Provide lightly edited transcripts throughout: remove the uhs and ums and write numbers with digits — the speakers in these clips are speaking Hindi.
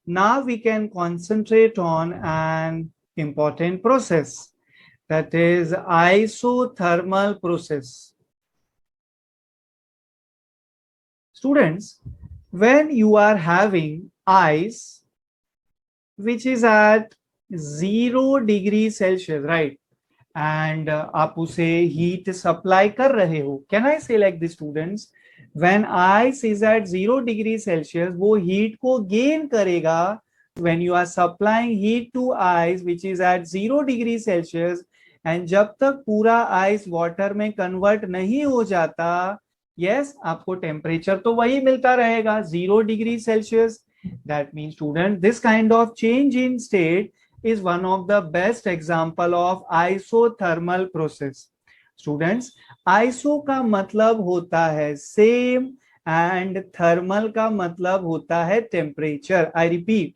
Now we can concentrate on an important process, that is isothermal process. Students, when you are having ice which is at 0 degrees Celsius, right? And आप उसे heat supply कर रहे हो. Can I say like this, students? When ice is at 0 degrees Celsius, वो heat को gain करेगा. When you are supplying heat to ice which is at 0 degrees Celsius, and जब तक पूरा ice water में convert नहीं हो जाता, yes, आपको temperature तो वही मिलता रहेगा 0 degrees Celsius. That means, student, this kind of change in state is one of the best example of isothermal process. Students, iso का मतलब होता है same and thermal का मतलब होता है temperature. I repeat,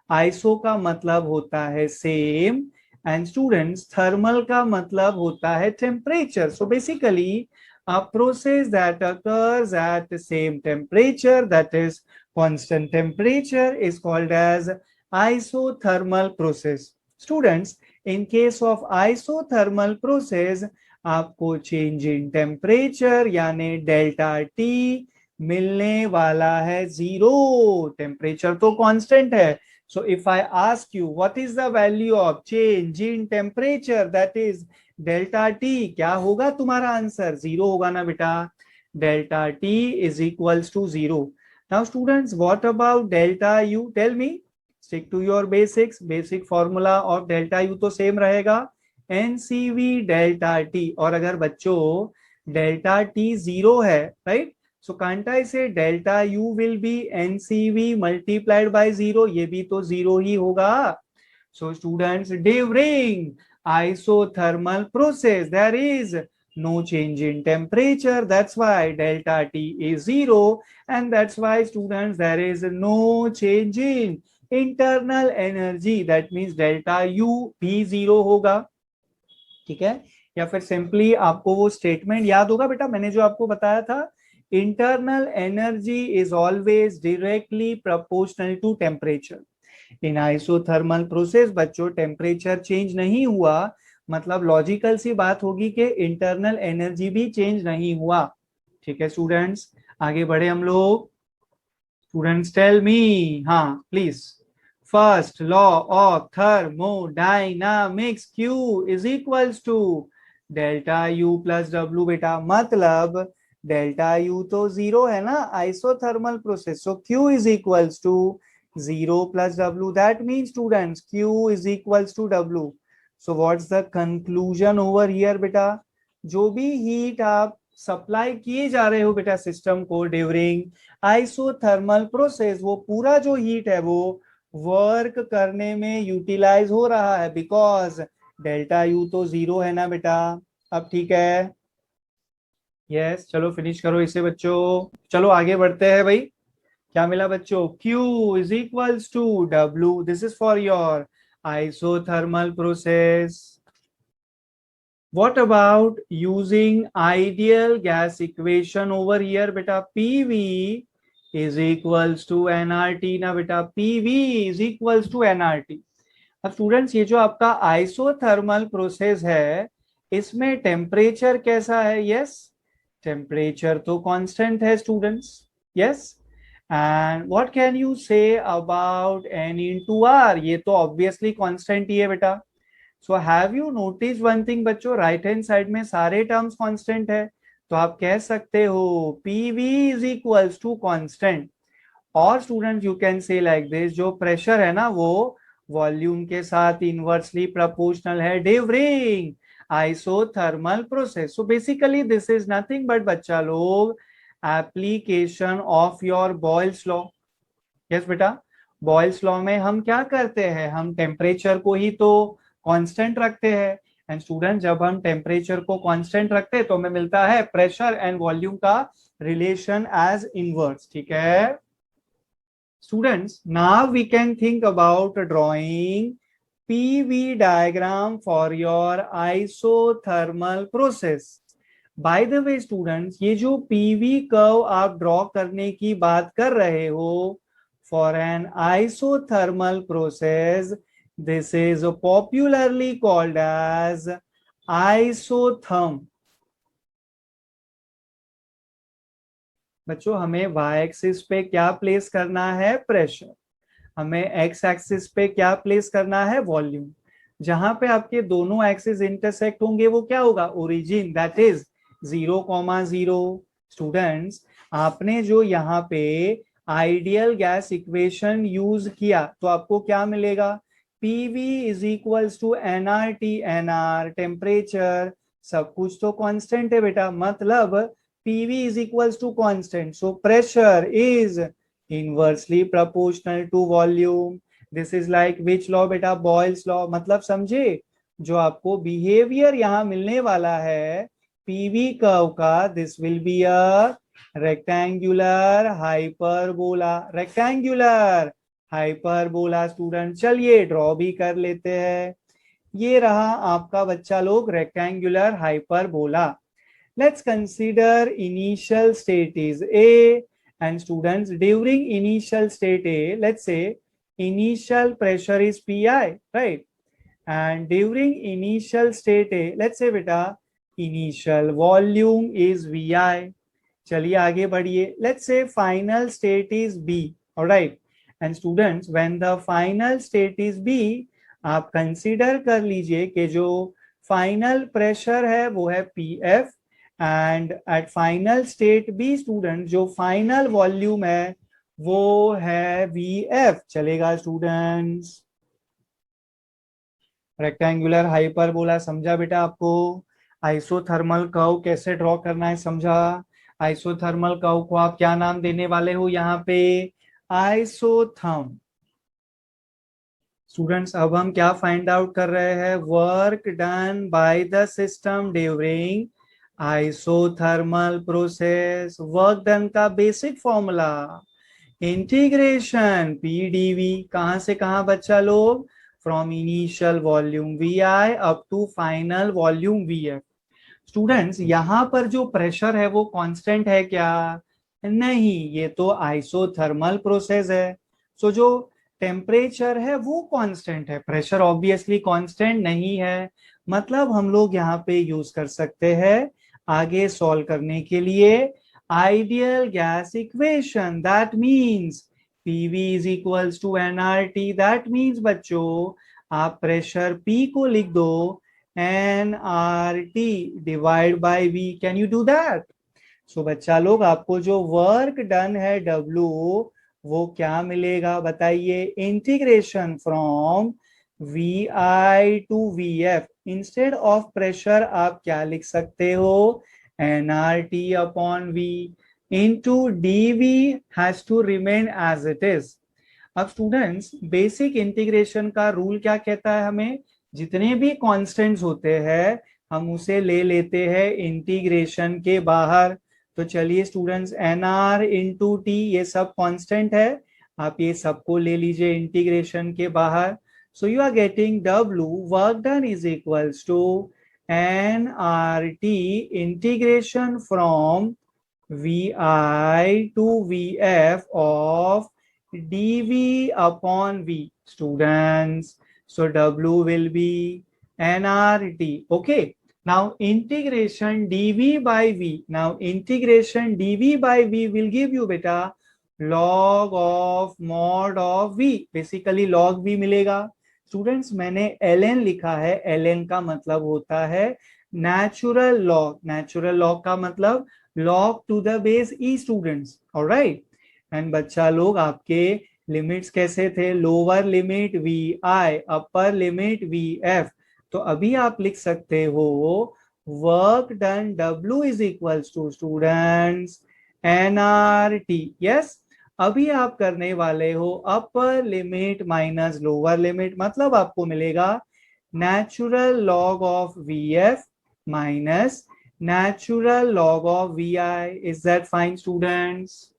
iso का मतलब होता है same and students thermal का मतलब होता है temperature. So basically a process that occurs at the same temperature, that is constant temperature, is called as isothermal process. Students, in case of isothermal process, आपको चेंज इन टेम्परेचर यानी डेल्टा टी मिलने वाला है 0. टेम्परेचर तो कांस्टेंट है. So if I ask you what is the value of change in temperature, that is delta T, क्या होगा तुम्हारा आंसर? 0 होगा ना बेटा. Delta T is equals to 0. Now students, what about delta U? Tell me. Stick to your basics. Basic formula of delta U तो सेम रहेगा, NCV डेल्टा टी. और अगर बच्चों डेल्टा टी 0 है, राइट, सो कांट आई से delta U will be NCV multiplied by 0? ये भी तो 0 ही होगा. So students, during isothermal process there is no change in temperature, that's why delta T is 0, and that's why, students, there is no change in internal energy. That means delta U भी 0 होगा. ठीक है. या फिर सिंपली आपको वो स्टेटमेंट याद होगा बेटा, मैंने जो आपको बताया था, internal energy is always directly proportional to temperature. In isothermal process बच्चों टेम्परेचर चेंज नहीं हुआ, मतलब लॉजिकल सी बात होगी कि इंटरनल एनर्जी भी चेंज नहीं हुआ. ठीक है स्टूडेंट्स, आगे बढ़े हम लोग. Students tell me. हाँ please. First law of thermodynamics, Q is equals to delta U plus W. बेटा मतलब डेल्टा U तो 0 है ना, isothermal process, so Q is equals to 0 plus W. That means, students, Q is equals to W. So what's the conclusion over here बेटा? जो भी हीट आप सप्लाई किए जा रहे हो बेटा सिस्टम को ड्यूरिंग आइसोथर्मल प्रोसेस, वो पूरा जो हीट है वो वर्क करने में यूटिलाइज हो रहा है, बिकॉज डेल्टा यू तो 0 है ना बेटा. अब ठीक है. यस, चलो फिनिश करो इसे बच्चों. चलो आगे बढ़ते हैं भाई. क्या मिला बच्चों? Q is equals to W. This is for your isothermal process. What about using ideal gas equation over here बेटा? PV is equals to nRT ना बेटा. PV is equals to nRT. अब स्टूडेंट्स, ये जो आपका आइसोथर्मल प्रोसेस है, इसमें टेम्परेचर कैसा है? यस, टेम्परेचर तो कांस्टेंट है students. Yes, and what can you say about N into R? ये तो ऑब्वियसली कांस्टेंट ही है बेटा. So have you notice one thing बच्चों, राइट हैंड साइड में सारे टर्म्स कांस्टेंट है, तो आप कह सकते हो PV is equals to constant. और student you can say like this, जो प्रेशर है ना वो वॉल्यूम के साथ इनवर्सली प्रोपोर्शनल है during isothermal process. So basically this is nothing but बच्चा लोग application of your Boyle's law. Yes बेटा, बॉयल्स लॉ में हम क्या करते हैं? हम टेम्परेचर को ही तो कांस्टेंट रखते हैं. एंड स्टूडेंट, जब हम टेम्परेचर को कांस्टेंट रखते हैं तो हमें मिलता है प्रेशर एंड वॉल्यूम का रिलेशन एज इनवर्स. ठीक है students, now we can think about drawing PV diagram for your isothermal process. By the way students, ये जो PV कर्व आप ड्रॉ करने की बात कर रहे हो for an isothermal process. This is popularly called as isotherm. बच्चों हमें y एक्सिस पे क्या प्लेस करना है? प्रेशर. हमें x एक्सिस पे क्या प्लेस करना है? वॉल्यूम. जहां पे आपके दोनों एक्सिस इंटरसेक्ट होंगे वो क्या होगा? Origin, that is 0,0. स्टूडेंट्स, आपने जो यहाँ पे आइडियल गैस इक्वेशन यूज किया तो आपको क्या मिलेगा? PV is equals to NRT. NR temperature, सब कुछ तो कांस्टेंट है बेटा, मतलब PV is equals to constant. So pressure is inversely proportional to volume. This is like which law बेटा? Boyle's law. मतलब समझे? जो आपको बिहेवियर यहाँ मिलने वाला है PV कर्व का, this will be a rectangular hyperbola. Rectangular hyperbola student. चलिए ड्रॉ भी कर लेते हैं. ये रहा आपका बच्चा लोग rectangular hyperbola. Let's consider initial state is A, and students, during initial state A, let's say initial pressure is PI, right? And during initial state A, let's say beta initial volume is VI. चलिए आगे बढ़िए. Let's say final state is B, all right? And students, when the final state is B, आप consider कर लीजिए कि जो final pressure है वो है PF. And at final state B student जो फाइनल वॉल्यूम है वो है VF. चलेगा स्टूडेंट्स? रेक्टेंगुलर हाइपरबोला समझा बेटा आपको? आइसोथर्मल कर्व कैसे ड्रॉ करना है समझा? आइसोथर्मल कर्व को आप क्या नाम देने वाले हो यहाँ पे? आइसोथर्म. स्टूडेंट्स अब हम क्या फाइंड आउट कर रहे हैं? Work done by the system during isothermal process. Work done का बेसिक फॉर्मूला इंटीग्रेशन PdV. कहां से कहां बच्चा लोग? From initial volume VI up to final volume VF. Students यहां पर जो प्रेशर है वो कांस्टेंट है क्या? नहीं, ये तो आइसोथर्मल प्रोसेस है. सो जो टेम्परेचर है वो कांस्टेंट है, प्रेशर ऑब्वियसली कांस्टेंट नहीं है. मतलब हम लोग यहाँ पे यूज कर सकते हैं आगे सॉल्व करने के लिए ideal gas equation. That means PV is equals to NRT. That means बच्चों आप प्रेशर P को लिख दो NRT divide by V. Can you do that? So बच्चा लोग आपको जो वर्क डन है W वो क्या मिलेगा बताइए? Integration from VI to VF. Instead of pressure आप क्या लिख सकते हो? NRT upon V into DV has to remain as it is. अब स्टूडेंट्स बेसिक इंटीग्रेशन का रूल क्या कहता है? हमें जितने भी कांस्टेंट्स होते हैं हम उसे ले लेते हैं इंटीग्रेशन के बाहर. तो चलिए स्टूडेंट्स NR इंटू T ये सब कांस्टेंट है, आप ये सबको ले लीजिए इंटीग्रेशन के बाहर. So you are getting W work done is equals to NRT integration from VI to VF of dV upon V. Students, so W will be NRT. Okay. Now integration dV by V. Now integration dV by V will give you beta log of mod of V. Basically log V मिलेगा. Students मैंने ln लिखा है. ln का मतलब होता है natural log. Natural log का मतलब log to the base E. Students, all right. And बच्चा लोग आपके लिमिट्स कैसे थे? Lower limit VI, upper limit VF. तो अभी आप लिख सकते हो work done W is equals to students NRT. Yes, अभी आप करने वाले हो upper limit minus lower limit, मतलब आपको मिलेगा natural log of VF minus natural log of VI. Is that fine students?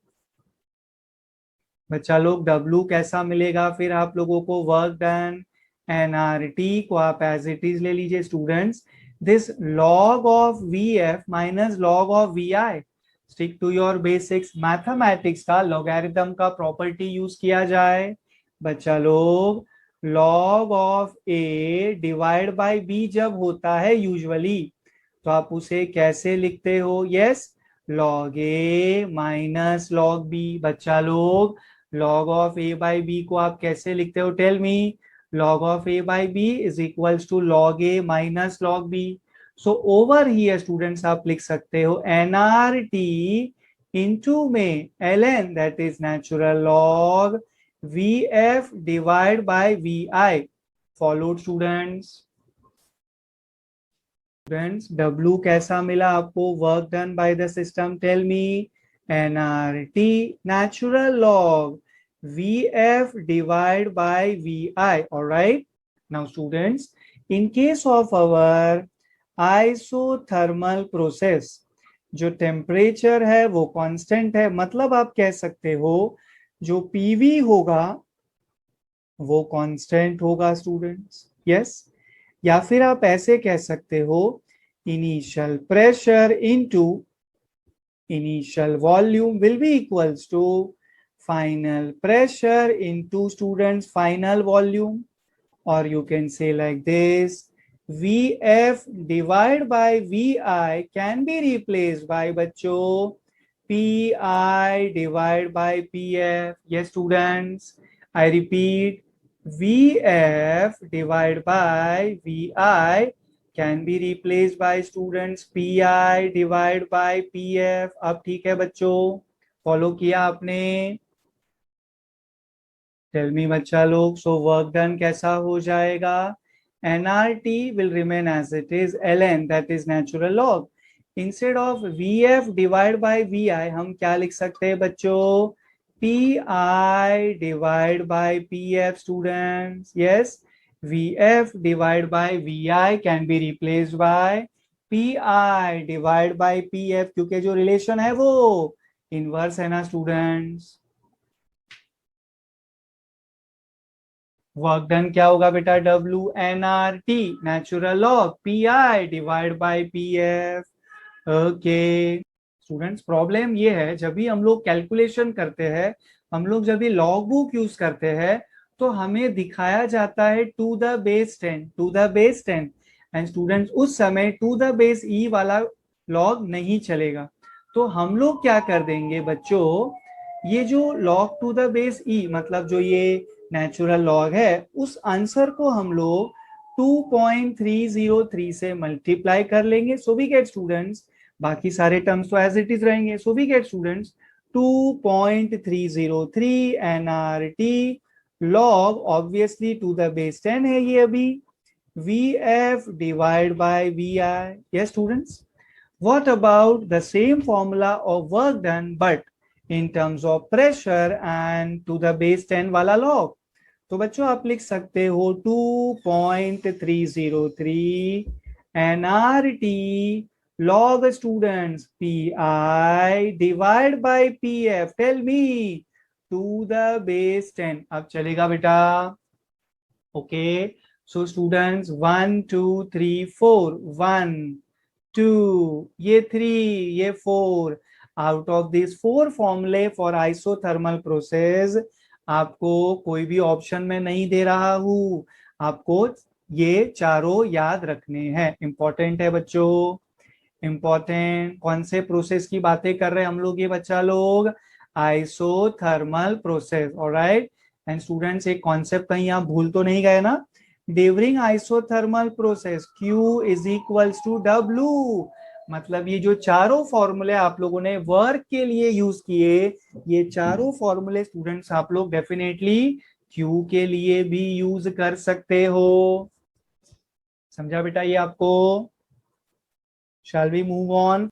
बच्चा लोग W कैसा मिलेगा फिर आप लोगों को? वर्क डन NRT को आप एज इट इज ले लीजिए students. This log of VF minus log of VI. Stick to your basics, mathematics का लॉगरिथम का प्रॉपर्टी यूज किया जाए बच्चा लोग। Log of A divide by B जब होता है यूजुअली, तो आप उसे कैसे लिखते हो? Yes, log A minus log B. बच्चा लोग, log of A by B को आप कैसे लिखते हो? Tell me. Log of A by B is equals to log A minus log B. So over here students आप लिख सकते हो एनआर टी इंटू में L N, that is natural log V F divide by V I. Followed students? Students W कैसा मिला आपको? Work done by the system, tell me. NRT natural log VF divide by VI, alright. Now students, in case of our isothermal process, जो टेम्परेचर है वो कांस्टेंट है, मतलब आप कह सकते हो जो PV होगा वो कांस्टेंट होगा स्टूडेंट्स। यस, या फिर आप ऐसे कह सकते हो initial pressure into initial volume will be equals to final pressure into students final volume. और you can say like this, VF divided by VI can be replaced by बच्चों PI divided by PF. Yes students, I repeat, VF divided by VI can be replaced by students PI divided by PF. अब ठीक है बच्चों, फॉलो किया आपने? टेल मी बच्चा लोग, सो वर्क डन कैसा हो जाएगा? NRT will remain as it is, LN that is natural log. Instead of VF divide by VI हम क्या लिख सकते हैं बच्चों? P I divide by P F students. Yes, VF divide by VI can be replaced by P I divide by P F, क्योंकि जो रिलेशन है वो इनवर्स है ना स्टूडेंट्स। वर्क डन क्या होगा बेटा? WNRT natural log PI divide by PF। Okay students, problem ये है जब भी हम लोग कैलकुलेशन करते हैं, हम लोग जब भी लॉग बुक यूज करते हैं, तो हमें दिखाया जाता है to the base 10, to the base 10। And students उस समय टू द बेस ई वाला लॉग नहीं चलेगा, तो हम लोग क्या कर देंगे बच्चों, ये जो लॉग टू द बेस ई मतलब जो ये नेचुरल लॉग है, उस आंसर को हम लोग 2.303 से मल्टीप्लाई कर लेंगे। सो वी गेट स्टूडेंट्स, बाकी सारे टर्म्स तो एज इट इज रहेंगे। So we get students 2.303 NRT log, obviously to the base 10 है ये अभी, VF divide by VI। Yes students, what about the same formula of work done but in terms of pressure and to the base 10 वाला log? तो बच्चों आप लिख सकते हो 2.303 nRT log students PI divide by PF, tell me, to the base 10। अब चलेगा बेटा? ओके, सो स्टूडेंट्स 1 2 3 4, 1 2, ये 3, ये 4, आउट ऑफ दिस 4 फॉर्मूले फॉर आइसोथर्मल प्रोसेस आपको कोई भी ऑप्शन में नहीं दे रहा हूं, आपको ये चारों याद रखने हैं। इंपॉर्टेंट है बच्चों, इंपॉर्टेंट। कौन से प्रोसेस की बातें कर रहे हैं हम लोग ये बच्चा लोग? Isothermal process, alright. And students एक कॉन्सेप्ट कहीं आप भूल तो नहीं गए ना? During isothermal process Q is equals to W, मतलब ये जो चारों फॉर्मूले आप लोगों ने वर्क के लिए यूज किए, ये चारों फॉर्मूले स्टूडेंट्स आप लोग डेफिनेटली Q के लिए भी यूज कर सकते हो। समझा बेटा ये आपको? Shall we move on?